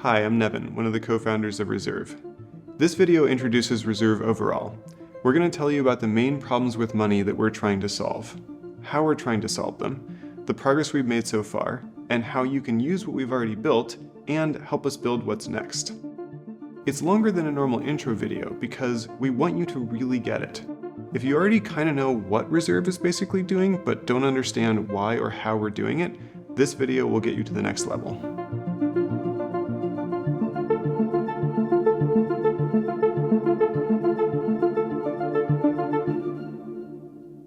Hi, I'm Nevin, one of the co-founders of Reserve. This video introduces Reserve overall. We're going to tell you about the main problems with money that we're trying to solve, how we're trying to solve them, the progress we've made so far, and how you can use what we've already built and help us build what's next. It's longer than a normal intro video because we want you to really get it. If you already kind of know what Reserve is basically doing but don't understand why or how we're doing it, this video will get you to the next level.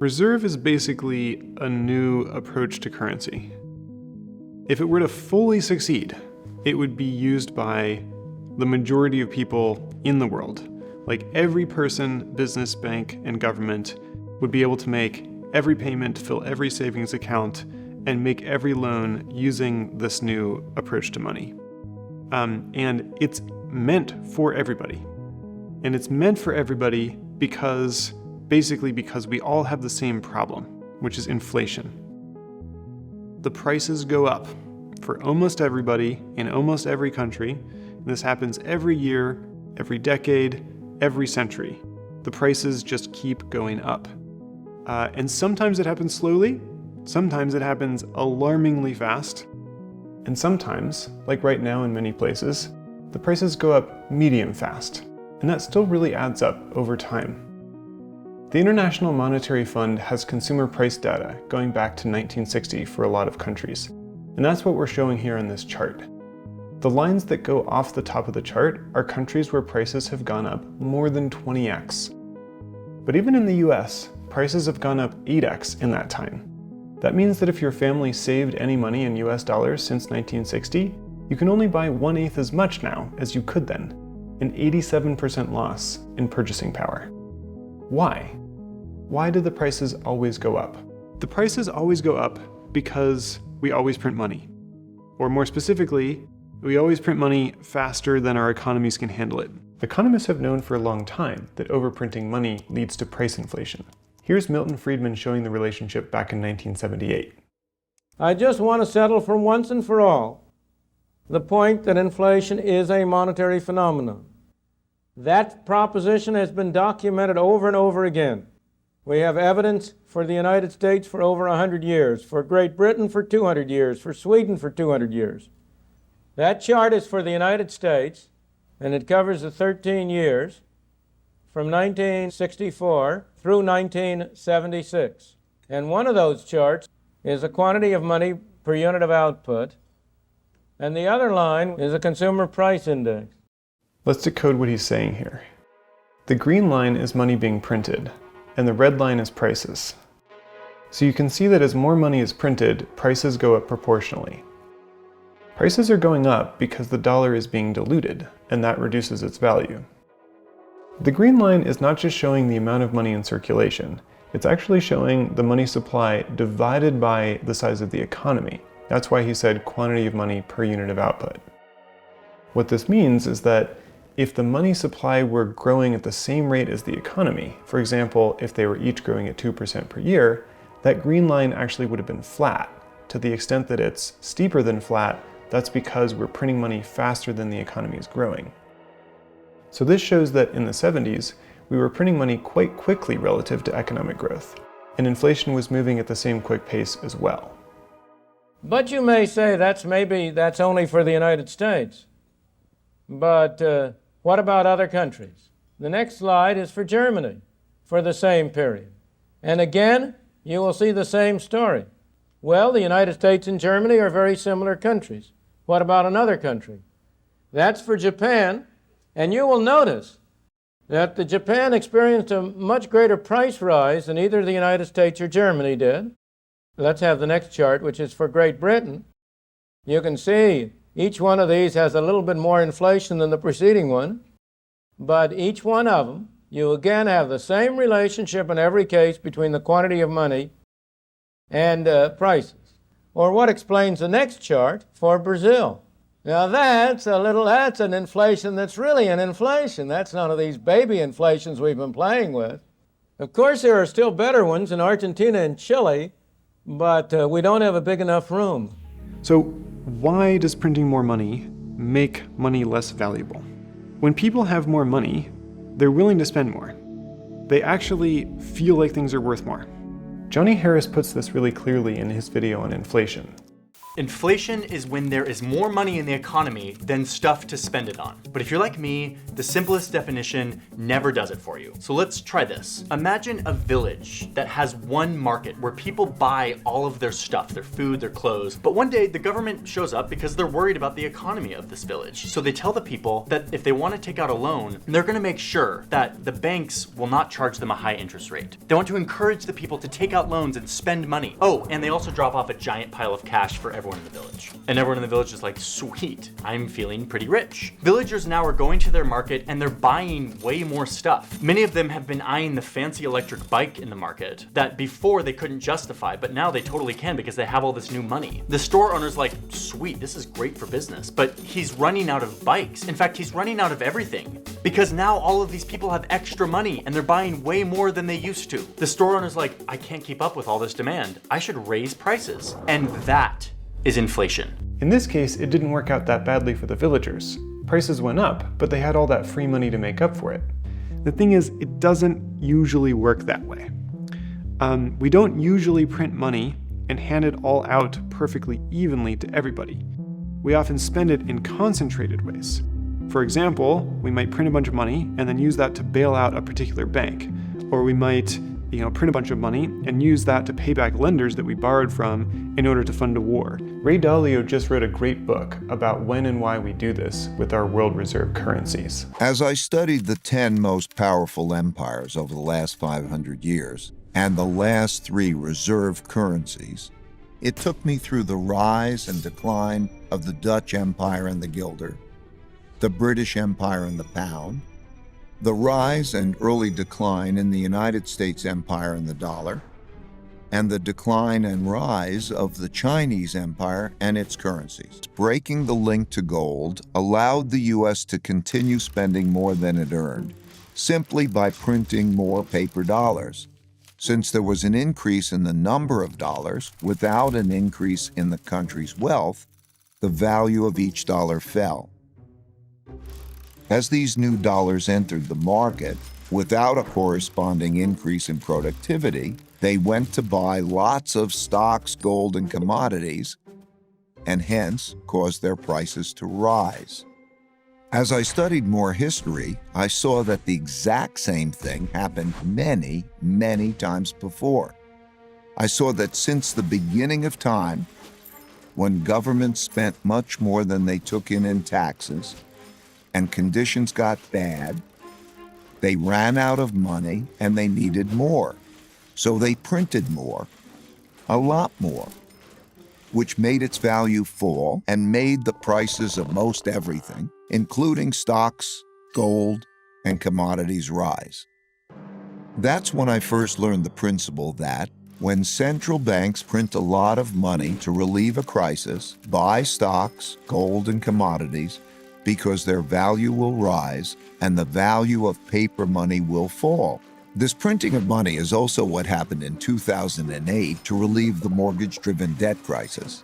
Reserve is basically a new approach to currency. If it were to fully succeed, it would be used by the majority of people in the world. Like every person, business, bank, and government would be able to make every payment, fill every savings account, and make every loan using this new approach to money. And it's meant for everybody. And it's meant for everybody because we all have the same problem, which is inflation. The prices go up for almost everybody in almost every country. And this happens every year, every decade, every century. The prices just keep going up. And sometimes it happens slowly, sometimes it happens alarmingly fast, and sometimes, like right now in many places, the prices go up medium fast, and that still really adds up over time. The International Monetary Fund has consumer price data going back to 1960 for a lot of countries, and that's what we're showing here on this chart. The lines that go off the top of the chart are countries where prices have gone up more than 20x. But even in the US, prices have gone up 8x in that time. That means that if your family saved any money in US dollars since 1960, you can only buy 1/8 as much now as you could then, an 87% loss in purchasing power. Why? Why do the prices always go up? The prices always go up because we always print money. Or more specifically, we always print money faster than our economies can handle it. Economists have known for a long time that overprinting money leads to price inflation. Here's Milton Friedman showing the relationship back in 1978. I just want to settle for once and for all the point that inflation is a monetary phenomenon. That proposition has been documented over and over again. We have evidence for the United States for over 100 years, for Great Britain for 200 years, for Sweden for 200 years. That chart is for the United States, and it covers the 13 years from 1964 through 1976. And one of those charts is the quantity of money per unit of output, and the other line is a consumer price index. Let's decode what he's saying here. The green line is money being printed, and the red line is prices. So you can see that as more money is printed, prices go up proportionally. Prices are going up because the dollar is being diluted, and that reduces its value. The green line is not just showing the amount of money in circulation, it's actually showing the money supply divided by the size of the economy. That's why he said quantity of money per unit of output. What this means is that if the money supply were growing at the same rate as the economy, for example, if they were each growing at 2% per year, that green line actually would have been flat. To the extent that it's steeper than flat, that's because we're printing money faster than the economy is growing. So this shows that in the 70s, we were printing money quite quickly relative to economic growth, and inflation was moving at the same quick pace as well. But you may say that's only for the United States. But what about other countries? The next slide is for Germany for the same period. And again, you will see the same story. Well, the United States and Germany are very similar countries. What about another country? That's for Japan, and you will notice that Japan experienced a much greater price rise than either the United States or Germany did. Let's have the next chart, which is for Great Britain. You can see each one of these has a little bit more inflation than the preceding one, but each one of them, you again have the same relationship in every case between the quantity of money and prices. Or what explains the next chart for Brazil? Now that's an inflation that's really an inflation. That's none of these baby inflations we've been playing with. Of course, there are still better ones in Argentina and Chile, but we don't have a big enough room. So why does printing more money make money less valuable. When people have more money, they're willing to spend more. They actually feel like things are worth more. Johnny Harris puts this really clearly in his video on inflation. Inflation is when there is more money in the economy than stuff to spend it on. But if you're like me, the simplest definition never does it for you. So let's try this. Imagine a village that has one market where people buy all of their stuff, their food, their clothes. But one day the government shows up because they're worried about the economy of this village. So they tell the people that if they want to take out a loan, they're going to make sure that the banks will not charge them a high interest rate. They want to encourage the people to take out loans and spend money. Oh, and they also drop off a giant pile of cash for everyone in the village. And everyone in the village is like, sweet, I'm feeling pretty rich. Villagers now are going to their market and they're buying way more stuff. Many of them have been eyeing the fancy electric bike in the market that before they couldn't justify, but now they totally can because they have all this new money. The store owner's like, sweet, this is great for business, but he's running out of bikes. In fact, he's running out of everything because now all of these people have extra money and they're buying way more than they used to. The store owner's like, I can't keep up with all this demand. I should raise prices. And that is inflation. In this case, it didn't work out that badly for the villagers. Prices went up, but they had all that free money to make up for it. The thing is, it doesn't usually work that way. We don't usually print money and hand it all out perfectly evenly to everybody. We often spend it in concentrated ways. For example, we might print a bunch of money and then use that to bail out a particular bank. Or we might print a bunch of money and use that to pay back lenders that we borrowed from in order to fund a war. Ray Dalio just wrote a great book about when and why we do this with our world reserve currencies. As I studied the 10 most powerful empires over the last 500 years and the last 3 reserve currencies, it took me through the rise and decline of the Dutch Empire and the guilder, the British Empire and the pound, the rise and early decline in the United States Empire and the dollar, and the decline and rise of the Chinese Empire and its currencies. Breaking the link to gold allowed the U.S. to continue spending more than it earned, simply by printing more paper dollars. Since there was an increase in the number of dollars without an increase in the country's wealth, the value of each dollar fell. As these new dollars entered the market, without a corresponding increase in productivity, they went to buy lots of stocks, gold, and commodities, and hence caused their prices to rise. As I studied more history, I saw that the exact same thing happened many, many times before. I saw that since the beginning of time, when governments spent much more than they took in taxes, and conditions got bad, they ran out of money and they needed more. So they printed more, a lot more, which made its value fall and made the prices of most everything, including stocks, gold, and commodities, rise. That's when I first learned the principle that when central banks print a lot of money to relieve a crisis, buy stocks, gold, and commodities, because their value will rise and the value of paper money will fall. This printing of money is also what happened in 2008 to relieve the mortgage-driven debt crisis,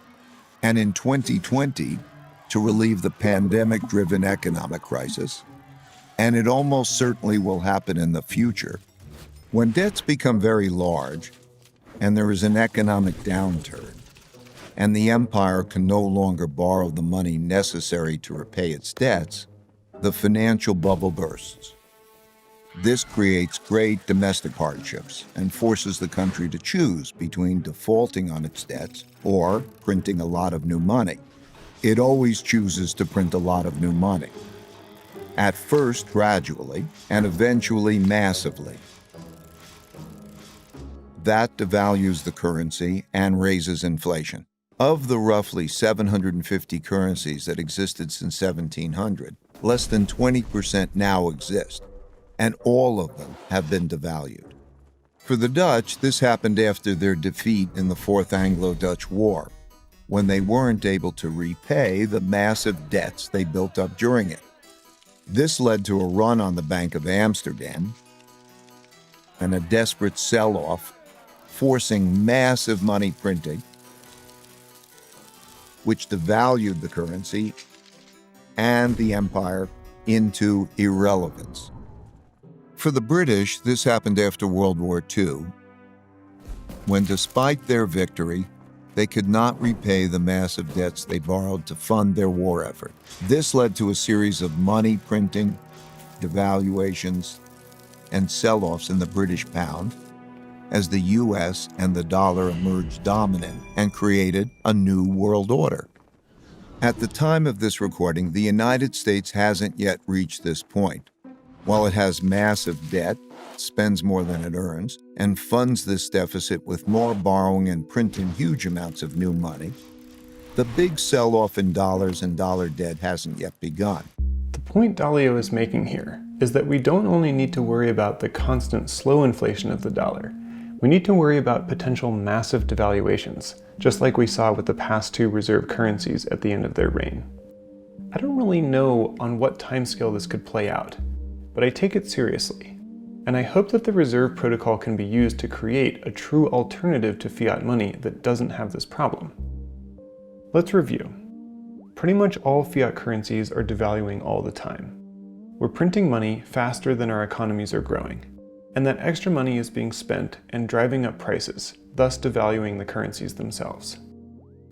and in 2020 to relieve the pandemic-driven economic crisis, and it almost certainly will happen in the future. When debts become very large and there is an economic downturn, and the empire can no longer borrow the money necessary to repay its debts, the financial bubble bursts. This creates great domestic hardships and forces the country to choose between defaulting on its debts or printing a lot of new money. It always chooses to print a lot of new money, at first gradually and eventually massively. That devalues the currency and raises inflation. Of the roughly 750 currencies that existed since 1700, less than 20% now exist, and all of them have been devalued. For the Dutch, this happened after their defeat in the Fourth Anglo-Dutch War, when they weren't able to repay the massive debts they built up during it. This led to a run on the Bank of Amsterdam and a desperate sell-off, forcing massive money printing, which devalued the currency and the empire into irrelevance. For the British, this happened after World War II, when despite their victory, they could not repay the massive debts they borrowed to fund their war effort. This led to a series of money printing, devaluations, and sell-offs in the British pound, as the US and the dollar emerged dominant and created a new world order. At the time of this recording, the United States hasn't yet reached this point. While it has massive debt, spends more than it earns, and funds this deficit with more borrowing and printing huge amounts of new money, the big sell-off in dollars and dollar debt hasn't yet begun. The point Dalio is making here is that we don't only need to worry about the constant slow inflation of the dollar, we need to worry about potential massive devaluations, just like we saw with the past two reserve currencies at the end of their reign. I don't really know on what timescale this could play out, but I take it seriously, and I hope that the reserve protocol can be used to create a true alternative to fiat money that doesn't have this problem. Let's review. Pretty much all fiat currencies are devaluing all the time. We're printing money faster than our economies are growing, and that extra money is being spent and driving up prices, thus devaluing the currencies themselves.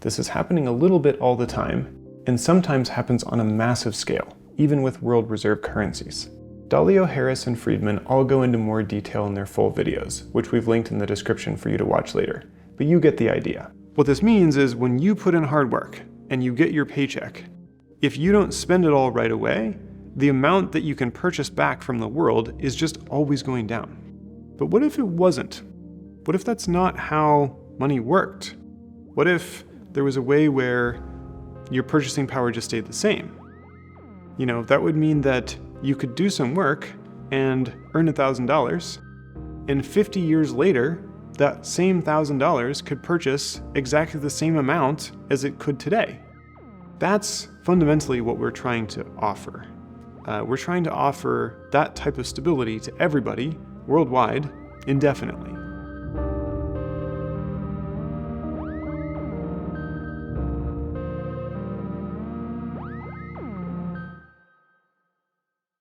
This is happening a little bit all the time, and sometimes happens on a massive scale, even with world reserve currencies. Dalio, Harris, and Friedman all go into more detail in their full videos, which we've linked in the description for you to watch later, but you get the idea. What this means is when you put in hard work and you get your paycheck, if you don't spend it all right away, the amount that you can purchase back from the world is just always going down. But what if it wasn't? What if that's not how money worked? What if there was a way where your purchasing power just stayed the same? That would mean that you could do some work and earn $1,000, and 50 years later, that same $1,000 could purchase exactly the same amount as it could today. That's fundamentally what we're trying to offer. We're trying to offer that type of stability to everybody worldwide indefinitely.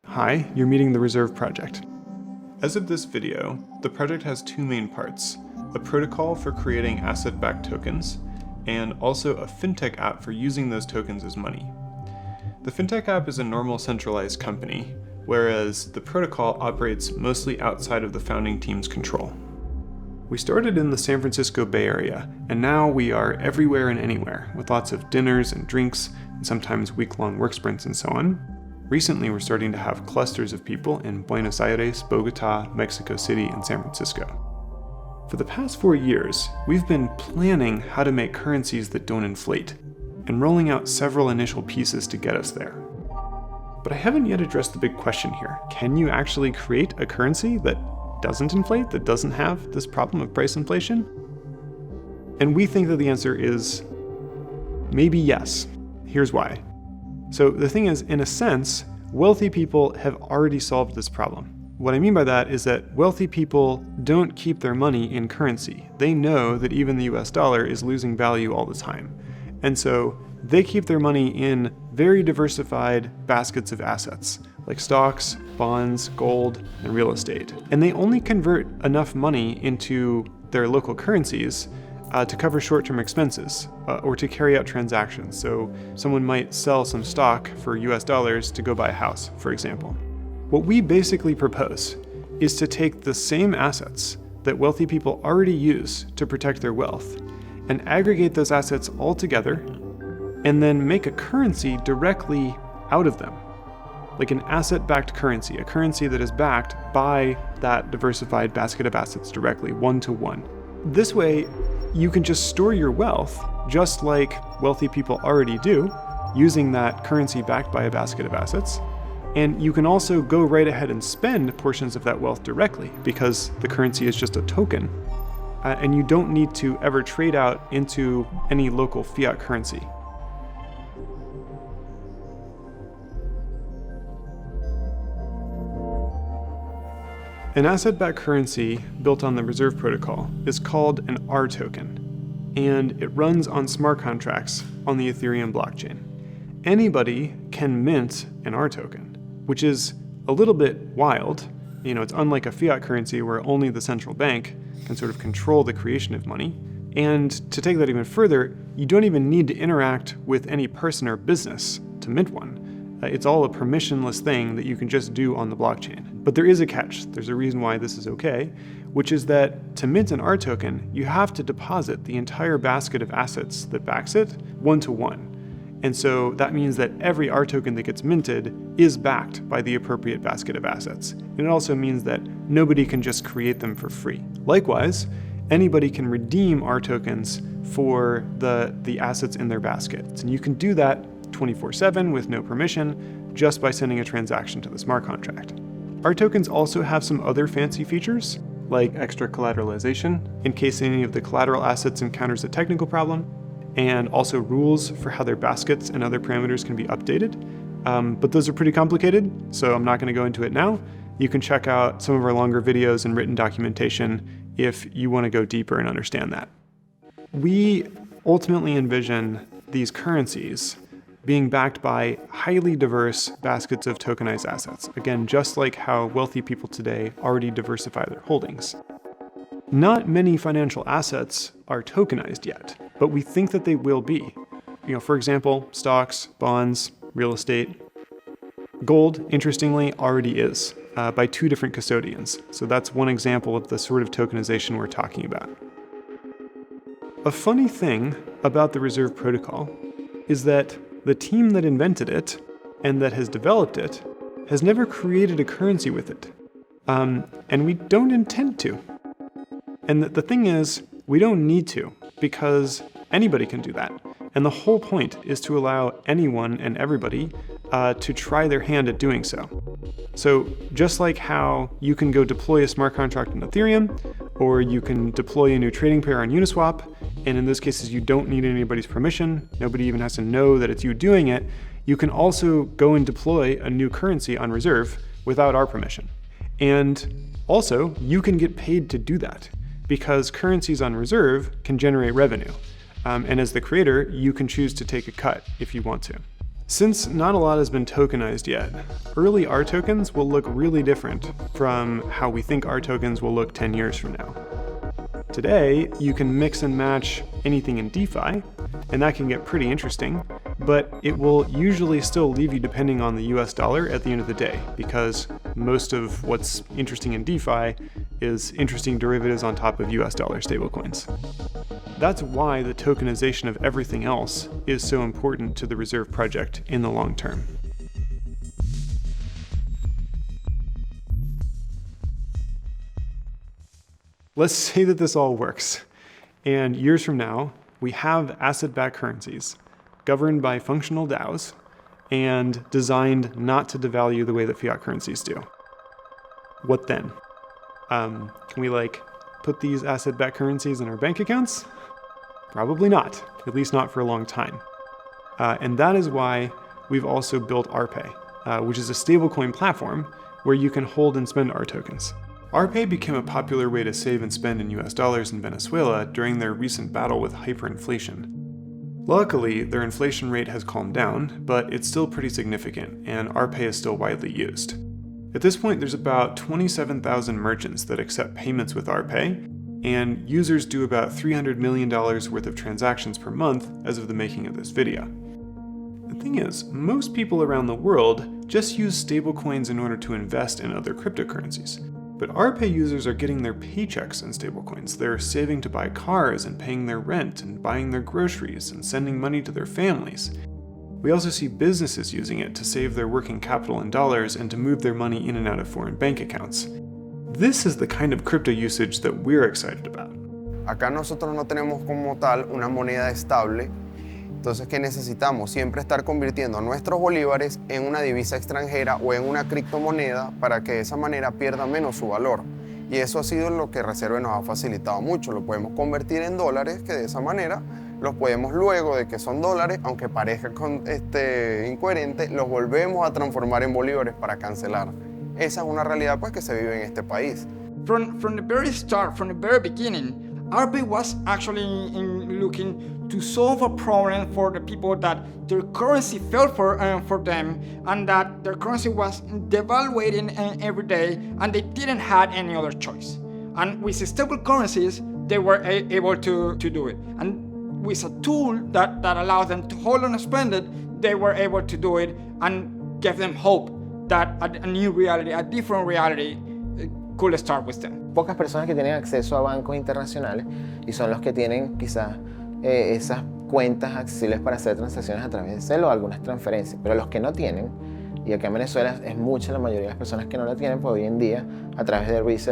Hi, you're meeting the Reserve Project. As of this video, the project has two main parts: a protocol for creating asset-backed tokens, and also a fintech app for using those tokens as money. The fintech app is a normal centralized company, whereas the protocol operates mostly outside of the founding team's control. We started in the San Francisco Bay Area, and now we are everywhere and anywhere, with lots of dinners and drinks, and sometimes week-long work sprints and so on. Recently, we're starting to have clusters of people in Buenos Aires, Bogota, Mexico City, and San Francisco. For the past 4 years, we've been planning how to make currencies that don't inflate, and rolling out several initial pieces to get us there. But I haven't yet addressed the big question here. Can you actually create a currency that doesn't inflate, that doesn't have this problem of price inflation? And we think that the answer is maybe yes. Here's why. So the thing is, in a sense, wealthy people have already solved this problem. What I mean by that is that wealthy people don't keep their money in currency. They know that even the US dollar is losing value all the time. And so they keep their money in very diversified baskets of assets, like stocks, bonds, gold, and real estate. And they only convert enough money into their local currencies to cover short-term expenses or to carry out transactions. So someone might sell some stock for US dollars to go buy a house, for example. What we basically propose is to take the same assets that wealthy people already use to protect their wealth and aggregate those assets all together and then make a currency directly out of them, like an asset-backed currency, a currency that is backed by that diversified basket of assets directly, one-to-one. This way, you can just store your wealth, just like wealthy people already do, using that currency backed by a basket of assets. And you can also go right ahead and spend portions of that wealth directly, because the currency is just a token. And you don't need to ever trade out into any local fiat currency. An asset-backed currency built on the Reserve Protocol is called an RToken, and it runs on smart contracts on the Ethereum blockchain. anybody can mint an RToken, which is a little bit wild. It's unlike a fiat currency where only the central bank can sort of control the creation of money. And to take that even further, you don't even need to interact with any person or business to mint one. It's all a permissionless thing that you can just do on the blockchain. But there is a catch. There's a reason why this is okay, which is that to mint an RToken, you have to deposit the entire basket of assets that backs it one-to-one. And so that means that every RToken that gets minted is backed by the appropriate basket of assets. And it also means that nobody can just create them for free. Likewise, anybody can redeem RTokens for the assets in their baskets. And you can do that 24/7 with no permission, just by sending a transaction to the smart contract. RTokens also have some other fancy features, like extra collateralization, in case any of the collateral assets encounters a technical problem, and also rules for how their baskets and other parameters can be updated. But those are pretty complicated, so I'm not going to go into it now. You can check out some of our longer videos and written documentation if you want to go deeper and understand that. We ultimately envision these currencies being backed by highly diverse baskets of tokenized assets. Again, just like how wealthy people today already diversify their holdings. Not many financial assets are tokenized yet, but we think that they will be. For example, stocks, bonds, real estate. Gold, interestingly, already is, by two different custodians. So that's one example of the sort of tokenization we're talking about. A funny thing about the Reserve Protocol is that the team that invented it and that has developed it has never created a currency with it. And we don't intend to. And the thing is, we don't need to, because anybody can do that. And the whole point is to allow anyone and everybody to try their hand at doing so. So just like how you can go deploy a smart contract in Ethereum, or you can deploy a new trading pair on Uniswap, and in those cases you don't need anybody's permission, nobody even has to know that it's you doing it, you can also go and deploy a new currency on Reserve without our permission. And also, you can get paid to do that, because currencies on Reserve can generate revenue. And as the creator, you can choose to take a cut if you want to. Since not a lot has been tokenized yet, early RTokens will look really different from how we think RTokens will look 10 years from now. Today, you can mix and match anything in DeFi, and that can get pretty interesting, but it will usually still leave you depending on the US dollar at the end of the day, because most of what's interesting in DeFi is interesting derivatives on top of US dollar stablecoins. That's why the tokenization of everything else is so important to the Reserve project in the long term. Let's say that this all works, and years from now, we have asset-backed currencies governed by functional DAOs and designed not to devalue the way that fiat currencies do. What then? Can we put these asset-backed currencies in our bank accounts? Probably not, at least not for a long time. And that is why we've also built RPay, which is a stablecoin platform where you can hold and spend RTokens. RPay became a popular way to save and spend in US dollars in Venezuela during their recent battle with hyperinflation. Luckily, their inflation rate has calmed down, but it's still pretty significant, and RPay is still widely used. At this point, there's about 27,000 merchants that accept payments with RPay, and users do about $300 million worth of transactions per month as of the making of this video. The thing is, most people around the world just use stablecoins in order to invest in other cryptocurrencies. But RPay users are getting their paychecks in stablecoins. They're saving to buy cars and paying their rent and buying their groceries and sending money to their families. We also see businesses using it to save their working capital in dollars and to move their money in and out of foreign bank accounts. This is the kind of crypto usage that we're excited about. Acá nosotros no tenemos como tal una moneda estable, entonces ¿qué necesitamos? Siempre estar convirtiendo nuestros bolívares en una divisa extranjera o en una criptomoneda para que de esa manera pierda menos su valor. Y eso ha sido lo que Reserve nos ha facilitado mucho. Lo podemos convertir en dólares, que de esa manera los podemos luego de que son dólares, aunque parezca incoherente, los volvemos a transformar en bolívares para cancelar. Esa es una realidad pues que se vive en este país. From the very start, from the very beginning, RPay was actually in looking to solve a problem for the people that their currency fell for them, and that their currency was devaluating every day, and they didn't have any other choice. And with stable currencies, they were able to do it. And with a tool that allowed them to hold and spend it, they were able to do it and give them hope that a new reality, a different reality could start with them. Pocas personas que tienen acceso a bancos internacionales y son los que tienen quizás esas cuentas accesibles para hacer transacciones a través de cel o algunas transferencias, pero los que no tienen, y acá en Venezuela es mucha la mayoría de las personas que no la tienen, pues hoy en día a través del RTokens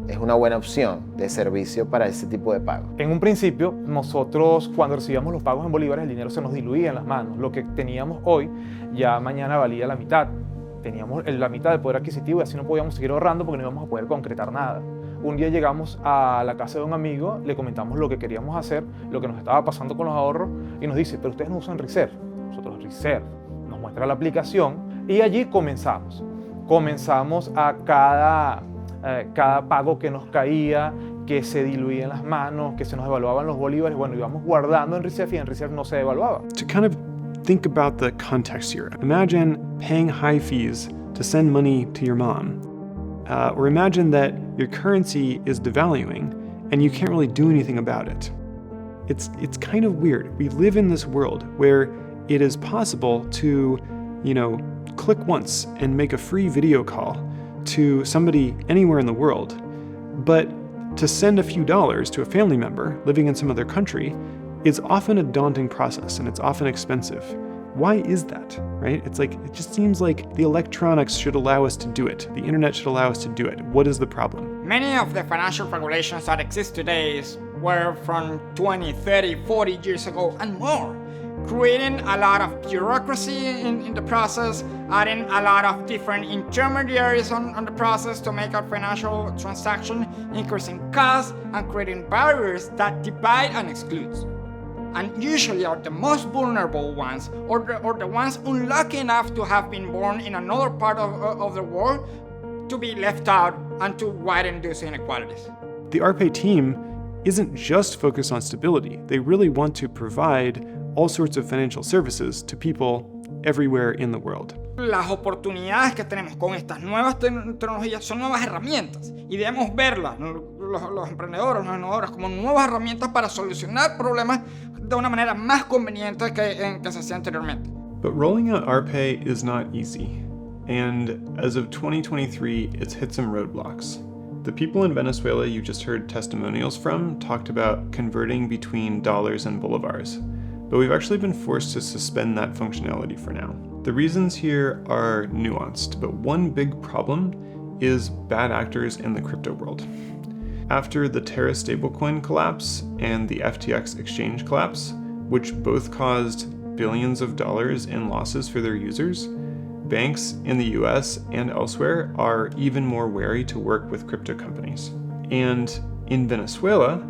es una buena opción de servicio para ese tipo de pago. En un principio, nosotros cuando recibíamos los pagos en bolívares, el dinero se nos diluía en las manos. Lo que teníamos hoy, ya mañana valía la mitad. Teníamos la mitad del poder adquisitivo y así no podíamos seguir ahorrando porque no íbamos a poder concretar nada. Un día llegamos a la casa de un amigo, le comentamos lo que queríamos hacer, lo que nos estaba pasando con los ahorros, y nos dice, pero ustedes no usan Reserve. Nosotros Reserve. Nos muestra la aplicación y allí comenzamos. Comenzamos a cada pago que nos caía, que se diluía en las manos, que se nos devaluaban los bolívares, bueno, íbamos guardando en Reserve y en Reserve no se devaluaba. To kind of think about the context here, imagine paying high fees to send money to your mom. Or imagine that your currency is devaluing and you can't really do anything about it. It's kind of weird. We live in this world where it is possible to, click once and make a free video call to somebody anywhere in the world, but to send a few dollars to a family member living in some other country is often a daunting process and it's often expensive. Why is that, right? It just seems like the electronics should allow us to do it. The internet should allow us to do it. What is the problem? Many of the financial regulations that exist today were from 20, 30, 40 years ago and more, creating a lot of bureaucracy in the process, adding a lot of different intermediaries on the process to make a financial transaction, increasing costs, and creating barriers that divide and exclude. And usually are the most vulnerable ones, or the ones unlucky enough to have been born in another part of the world, to be left out and to widen these inequalities. The RPay team isn't just focused on stability. They really want to provide all sorts of financial services to people everywhere in the world. Las oportunidades que tenemos con estas nuevas tecnologías son nuevas herramientas y debemos verlas, los emprendedores, los innovadores, como nuevas herramientas para solucionar problemas de una manera más conveniente que se hacía anteriormente. But rolling out RPay is not easy, and as of 2023, it's hit some roadblocks. The people in Venezuela you just heard testimonials from talked about converting between dollars and bolivars, but we've actually been forced to suspend that functionality for now. The reasons here are nuanced, but one big problem is bad actors in the crypto world. After the Terra stablecoin collapse and the FTX exchange collapse, which both caused billions of dollars in losses for their users, banks in the US and elsewhere are even more wary to work with crypto companies. And in Venezuela,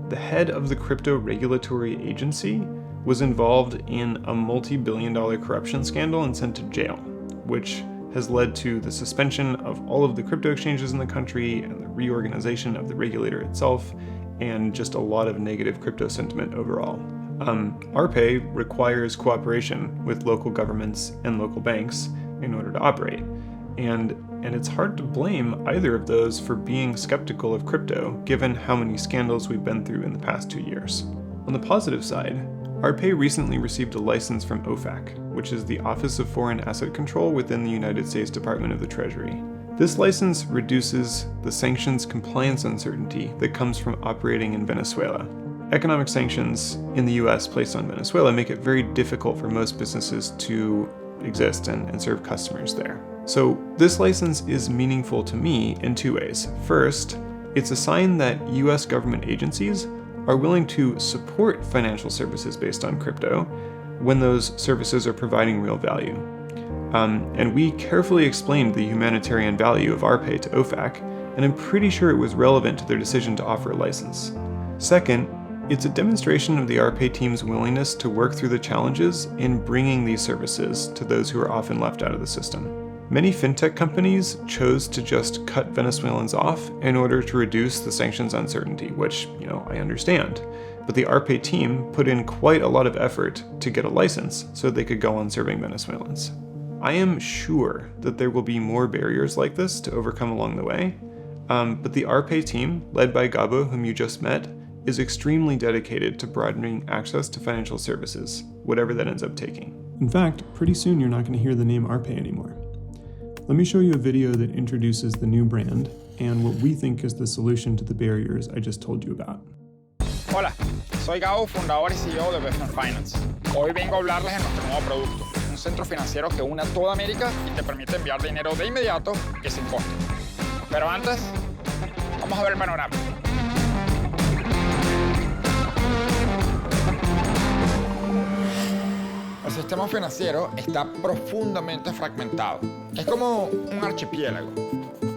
the head of the crypto regulatory agency was involved in a multi-billion-dollar corruption scandal and sent to jail, which has led to the suspension of all of the crypto exchanges in the country and the reorganization of the regulator itself, and just a lot of negative crypto sentiment overall. RPay requires cooperation with local governments and local banks in order to operate, and it's hard to blame either of those for being skeptical of crypto, given how many scandals we've been through in the past 2 years. On the positive side, RPay recently received a license from OFAC, which is the Office of Foreign Asset Control within the United States Department of the Treasury. This license reduces the sanctions compliance uncertainty that comes from operating in Venezuela. Economic sanctions in the US placed on Venezuela make it very difficult for most businesses to exist and serve customers there. So this license is meaningful to me in 2 ways. First, it's a sign that US government agencies are willing to support financial services based on crypto when those services are providing real value. And we carefully explained the humanitarian value of RPay to OFAC, and I'm pretty sure it was relevant to their decision to offer a license. Second, it's a demonstration of the RPay team's willingness to work through the challenges in bringing these services to those who are often left out of the system. Many fintech companies chose to just cut Venezuelans off in order to reduce the sanctions uncertainty, which, I understand. But the RPay team put in quite a lot of effort to get a license so they could go on serving Venezuelans. I am sure that there will be more barriers like this to overcome along the way, but the RPay team, led by Gabo, whom you just met, is extremely dedicated to broadening access to financial services, whatever that ends up taking. In fact, pretty soon you're not going to hear the name RPay anymore. Let me show you a video that introduces the new brand and what we think is the solution to the barriers I just told you about. Hola, soy Gabo, fundador y CEO de Business Finance. Hoy vengo a hablarles de nuestro nuevo producto, un centro financiero que une a toda América y te permite enviar dinero de inmediato y sin costo. Pero antes, vamos a ver el panorama. El sistema financiero está profundamente fragmentado. Es como un archipiélago.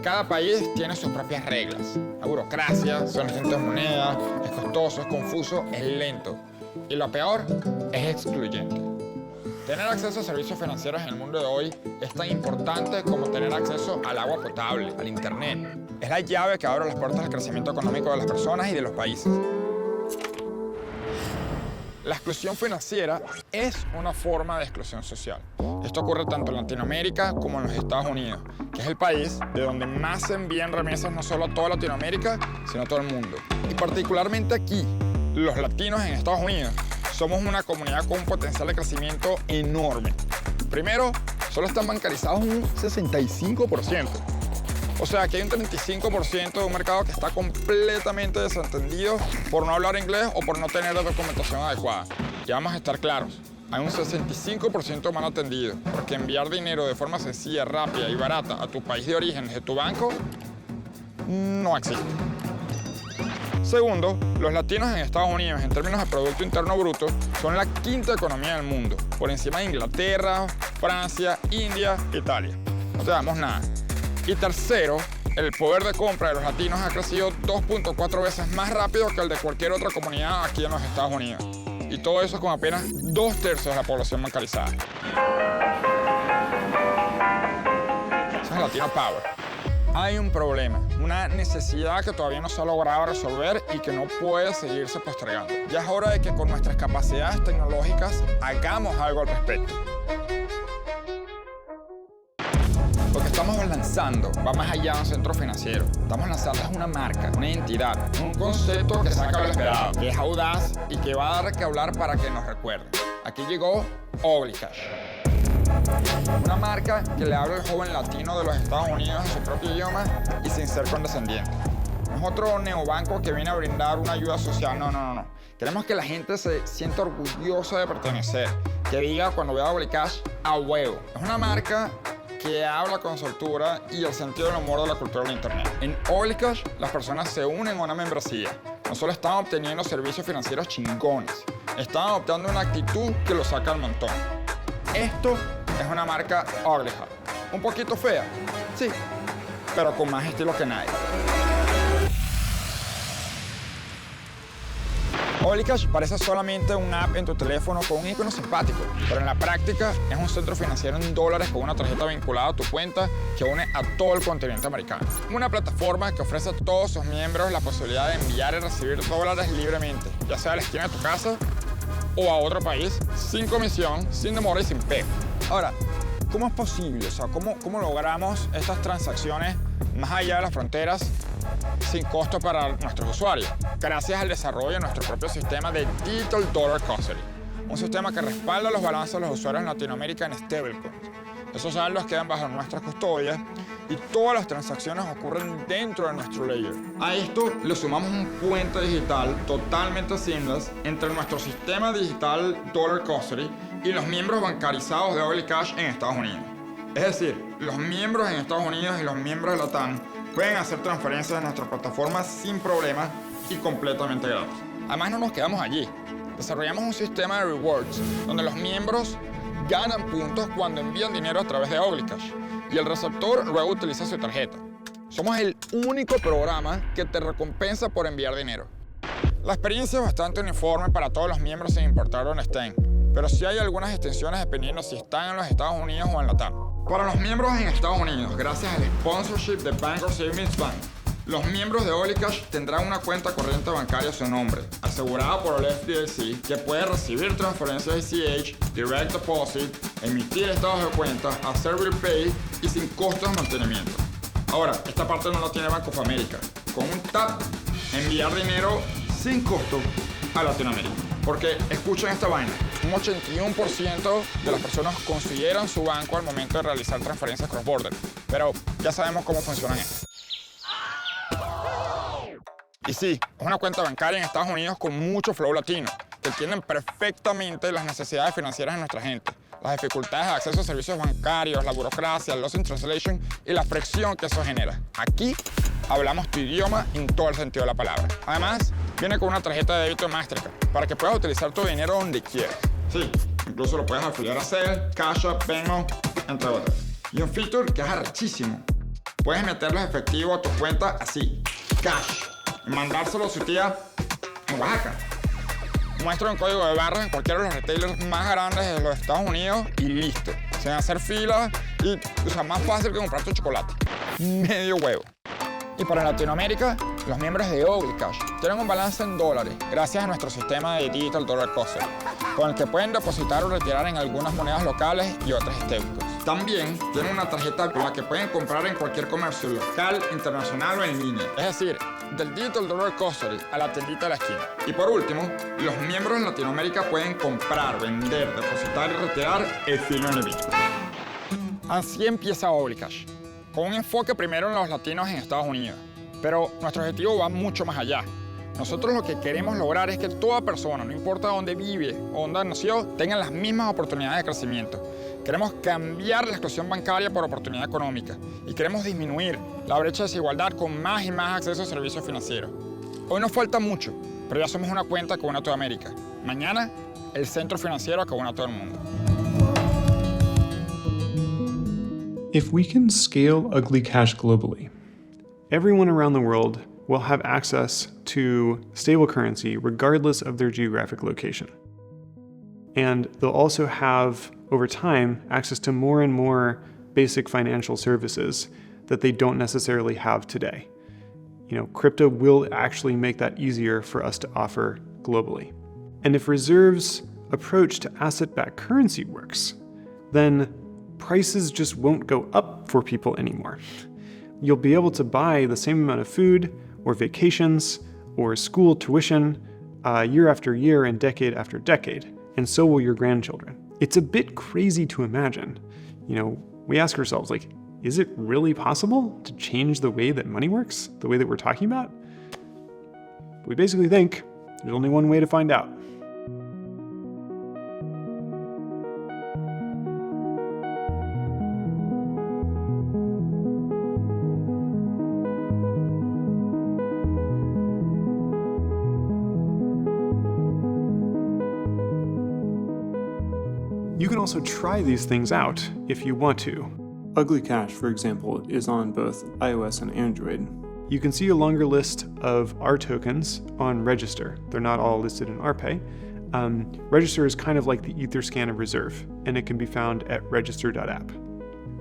Cada país tiene sus propias reglas. La burocracia, son distintas monedas, es costoso, es confuso, es lento. Y lo peor, es excluyente. Tener acceso a servicios financieros en el mundo de hoy es tan importante como tener acceso al agua potable, al internet. Es la llave que abre las puertas al crecimiento económico de las personas y de los países. La exclusión financiera es una forma de exclusión social. Esto ocurre tanto en Latinoamérica como en los Estados Unidos, que es el país de donde más se envían remesas no solo a toda Latinoamérica, sino a todo el mundo. Y particularmente aquí, los latinos en Estados Unidos, somos una comunidad con un potencial de crecimiento enorme. Primero, solo están bancarizados un 65%. O sea, que hay un 35% de un mercado que está completamente desentendido por no hablar inglés o por no tener la documentación adecuada. Y vamos a estar claros, hay un 65% mal atendido, porque enviar dinero de forma sencilla, rápida y barata a tu país de origen desde tu banco no existe. Segundo, los latinos en Estados Unidos, en términos de Producto Interno Bruto, son la quinta economía del mundo, por encima de Inglaterra, Francia, India, Italia. No te damos nada. Y tercero, el poder de compra de los latinos ha crecido 2.4 veces más rápido que el de cualquier otra comunidad aquí en los Estados Unidos. Y todo eso con apenas 2/3 de la población bancarizada. Eso es Latino Power. Hay un problema, una necesidad que todavía no se ha logrado resolver y que no puede seguirse postergando. Ya es hora de que con nuestras capacidades tecnológicas hagamos algo al respecto. Lo que estamos lanzando va más allá de un centro financiero. Estamos lanzando una marca, una identidad, un concepto que saca lo esperado, que es audaz y que va a dar que hablar para que nos recuerden. Aquí llegó Oblicash. Una marca que le habla al joven latino de los Estados Unidos en su propio idioma y sin ser condescendiente. No es otro neobanco que viene a brindar una ayuda social, no. Queremos que la gente se sienta orgullosa de pertenecer, que diga cuando vea Oblicash, a huevo. Es una marca que habla con soltura y el sentido del humor de la cultura del internet. En Oblicash, las personas se unen a una membresía. No solo están obteniendo servicios financieros chingones, están adoptando una actitud que lo saca al montón. Esto es una marca Oblicash. Un poquito fea, sí, pero con más estilo que nadie. Oblicash parece solamente una app en tu teléfono con un icono simpático, pero en la práctica es un centro financiero en dólares con una tarjeta vinculada a tu cuenta que une a todo el continente americano. Una plataforma que ofrece a todos sus miembros la posibilidad de enviar y recibir dólares libremente, ya sea a la esquina de tu casa o a otro país, sin comisión, sin demora y sin pego. Ahora, ¿cómo es posible? O sea, ¿cómo logramos estas transacciones más allá de las fronteras sin costo para nuestros usuarios? Gracias al desarrollo de nuestro propio sistema de Digital Dollar Custody, un sistema que respalda los balances de los usuarios en Latinoamérica en stablecoins. Esos saldos quedan bajo nuestras custodias y todas las transacciones ocurren dentro de nuestro layer. A esto le sumamos un puente digital totalmente seamless entre nuestro sistema digital Dollar Custody y los miembros bancarizados de Oblicash en Estados Unidos. Es decir, los miembros en Estados Unidos y los miembros de LATAM pueden hacer transferencias de nuestra plataforma sin problemas y completamente gratis. Además, no nos quedamos allí. Desarrollamos un sistema de rewards donde los miembros ganan puntos cuando envían dinero a través de Oblicash y el receptor luego utiliza su tarjeta. Somos el único programa que te recompensa por enviar dinero. La experiencia es bastante uniforme para todos los miembros sin importar dónde estén. pero sí hay algunas distinciones dependiendo si están en los Estados Unidos o en LATAM. Para los miembros en Estados Unidos, gracias al sponsorship de Bank or Savings Bank, los miembros de Oblicash tendrán una cuenta corriente bancaria a su nombre, asegurada por el FDIC, que puede recibir transferencias ACH, direct deposit, emitir estados de cuenta, hacer RPay y sin costos de mantenimiento. Ahora, esta parte no la tiene Bank of America. Con un tap, enviar dinero sin costo a Latinoamérica. Porque, escuchen esta vaina, un 81% de las personas consideran su banco al momento de realizar transferencias cross-border. Pero ya sabemos cómo funcionan esto. Y sí, es una cuenta bancaria en Estados Unidos con mucho flow latino, que entienden perfectamente las necesidades financieras de nuestra gente, las dificultades de acceso a servicios bancarios, la burocracia, el loss in translation y la fricción que eso genera. Aquí hablamos tu idioma en todo el sentido de la palabra. Además, viene con una tarjeta de débito Mastercard para que puedas utilizar tu dinero donde quieras. Sí, incluso lo puedes afiliar a Zelle, Cash App, Venmo, entre otras. Y un feature que es arrechísimo. Puedes meterle efectivo a tu cuenta así, cash, y mandárselo a su tía en Oaxaca. Muestra un código de barras en cualquiera de los retailers más grandes de los Estados Unidos y listo. Sin hacer filas y, más fácil que comprar tu chocolate. Medio huevo. Y para Latinoamérica, los miembros de Oblicash tienen un balance en dólares gracias a nuestro sistema de Digital Dollar Custody, con el que pueden depositar o retirar en algunas monedas locales y otras stablecoins. También tienen una tarjeta con la que pueden comprar en cualquier comercio local, internacional o en línea. Es decir, del Digital Dollar Custody a la tiendita de la esquina. Y por último, los miembros en Latinoamérica pueden comprar, vender, depositar y retirar Ethereum y Bitcoin. Así empieza Oblicash, con un enfoque primero en los latinos en Estados Unidos. Pero nuestro objetivo va mucho más allá. Nosotros lo que queremos lograr es que toda persona, no importa dónde vive o dónde nació, tenga las mismas oportunidades de crecimiento. Queremos cambiar la exclusión bancaria por oportunidad económica y queremos disminuir la brecha de desigualdad con más y más acceso a servicios financieros. Hoy nos falta mucho, pero ya somos una cuenta que une a toda América. Mañana, el centro financiero que une a todo el mundo. If we can scale Ugly Cash globally, everyone around the world will have access to stable currency regardless of their geographic location. And they'll also have, over time, access to more and more basic financial services that they don't necessarily have today. Crypto will actually make that easier for us to offer globally. And if Reserve's approach to asset-backed currency works, then prices just won't go up for people anymore. You'll be able to buy the same amount of food or vacations or school tuition year after year and decade after decade, and so will your grandchildren. It's a bit crazy to imagine. We ask ourselves, is it really possible to change the way that money works, the way that we're talking about? We basically think there's only one way to find out. You can also try these things out if you want to. Ugly Cash, for example, is on both iOS and Android. You can see a longer list of RTokens on Register. They're not all listed in RPay. Register is kind of like the Etherscan of Reserve, and it can be found at register.app.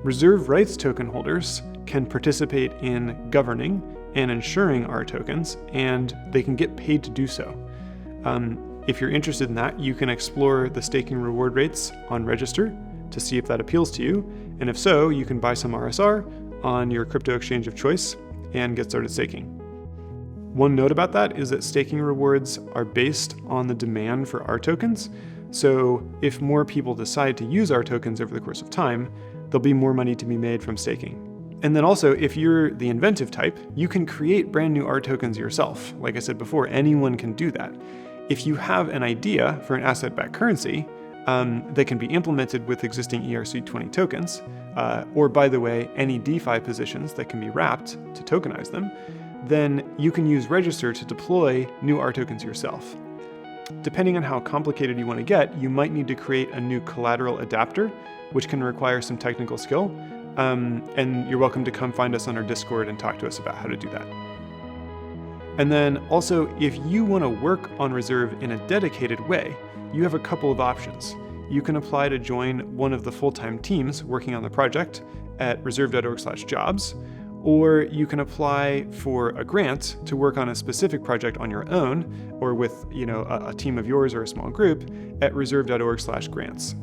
Reserve rights token holders can participate in governing and insuring RTokens, and they can get paid to do so. If you're interested in that, you can explore the staking reward rates on Register to see if that appeals to you, and if so, you can buy some RSR on your crypto exchange of choice and get started staking. One note about that is that staking rewards are based on the demand for RTokens, so if more people decide to use RTokens over the course of time, there'll be more money to be made from staking. And then also, if you're the inventive type, you can create brand new RTokens yourself. Like I said before, anyone can do that. If you have an idea for an asset-backed currency that can be implemented with existing ERC20 tokens, or by the way, any DeFi positions that can be wrapped to tokenize them, then you can use Register to deploy new RTokens yourself. Depending on how complicated you want to get, you might need to create a new collateral adapter, which can require some technical skill, and you're welcome to come find us on our Discord and talk to us about how to do that. And then also, if you want to work on Reserve in a dedicated way, you have a couple of options. you can apply to join one of the full-time teams working on the project at reserve.org/jobs, or you can apply for a grant to work on a specific project on your own or with a team of yours or a small group at reserve.org/grants.